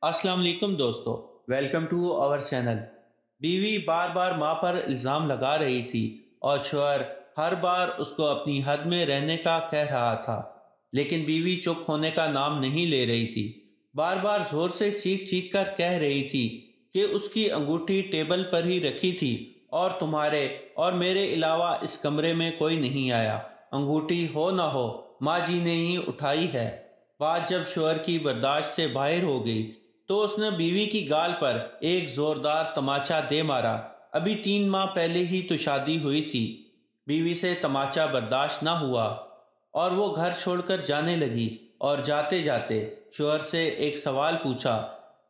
السلام علیکم دوستو، ویلکم ٹو آور چینل۔ بیوی بار بار ماں پر الزام لگا رہی تھی اور شوہر ہر بار اس کو اپنی حد میں رہنے کا کہہ رہا تھا، لیکن بیوی چپ ہونے کا نام نہیں لے رہی تھی۔ بار بار زور سے چیخ چیخ کر کہہ رہی تھی کہ اس کی انگوٹھی ٹیبل پر ہی رکھی تھی اور تمہارے اور میرے علاوہ اس کمرے میں کوئی نہیں آیا۔ انگوٹھی ہو نہ ہو، ماں جی نے ہی اٹھائی ہے۔ بات جب شوہر کی برداشت سے باہر ہو گئی تو اس نے بیوی کی گال پر ایک زوردار تماچا دے مارا۔ ابھی 3 ماہ پہلے ہی تو شادی ہوئی تھی۔ بیوی سے تماچا برداشت نہ ہوا اور وہ گھر چھوڑ کر جانے لگی، اور جاتے جاتے شوہر سے ایک سوال پوچھا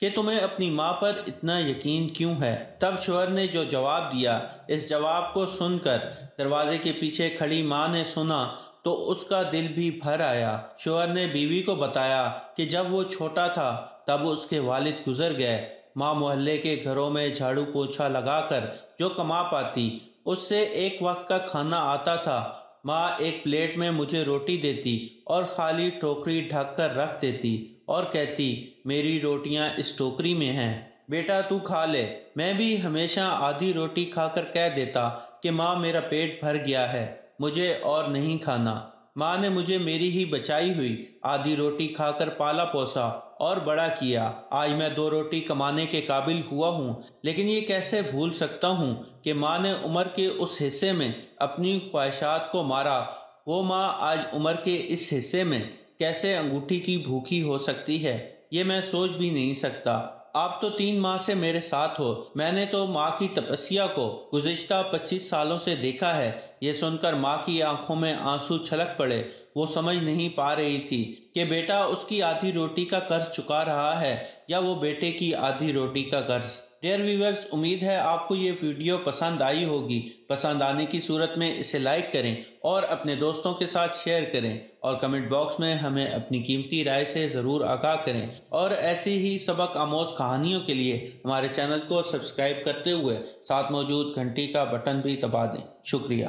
کہ تمہیں اپنی ماں پر اتنا یقین کیوں ہے؟ تب شوہر نے جو جواب دیا، اس جواب کو سن کر دروازے کے پیچھے کھڑی ماں نے سنا تو اس کا دل بھی بھر آیا۔ شوہر نے بیوی کو بتایا کہ جب وہ چھوٹا تھا تب اس کے والد گزر گئے۔ ماں محلے کے گھروں میں جھاڑو پوچھا لگا کر جو کما پاتی اس سے ایک وقت کا کھانا آتا تھا۔ ماں ایک پلیٹ میں مجھے روٹی دیتی اور خالی ٹوکری ڈھک کر رکھ دیتی اور کہتی، میری روٹیاں اس ٹوکری میں ہیں، بیٹا تو کھا لے۔ میں بھی ہمیشہ آدھی روٹی کھا کر کہہ دیتا کہ ماں میرا پیٹ بھر گیا ہے، مجھے اور نہیں کھانا۔ ماں نے مجھے میری ہی بچائی ہوئی آدھی روٹی کھا کر پالا پوسا اور بڑا کیا۔ آج میں 2 روٹی کمانے کے قابل ہوا ہوں، لیکن یہ کیسے بھول سکتا ہوں کہ ماں نے عمر کے اس حصے میں اپنی خواہشات کو مارا۔ وہ ماں آج عمر کے اس حصے میں کیسے انگوٹھی کی بھوکی ہو سکتی ہے، یہ میں سوچ بھی نہیں سکتا۔ آپ تو 3 ماہ سے میرے ساتھ ہو، میں نے تو ماں کی تپسیا کو گزشتہ 25 سالوں سے دیکھا ہے۔ یہ سن کر ماں کی آنکھوں میں آنسو چھلک پڑے۔ وہ سمجھ نہیں پا رہی تھی کہ بیٹا اس کی آدھی روٹی کا قرض چکا رہا ہے یا وہ بیٹے کی آدھی روٹی کا قرض۔ ڈیئر ویورز، امید ہے آپ کو یہ ویڈیو پسند آئی ہوگی۔ پسند آنے کی صورت میں اسے لائک کریں اور اپنے دوستوں کے ساتھ شیئر کریں، اور کمنٹ باکس میں ہمیں اپنی قیمتی رائے سے ضرور آگاہ کریں، اور ایسی ہی سبق آموز کہانیوں کے لیے ہمارے چینل کو سبسکرائب کرتے ہوئے ساتھ موجود گھنٹی کا بٹن بھی دبا دیں۔ شکریہ۔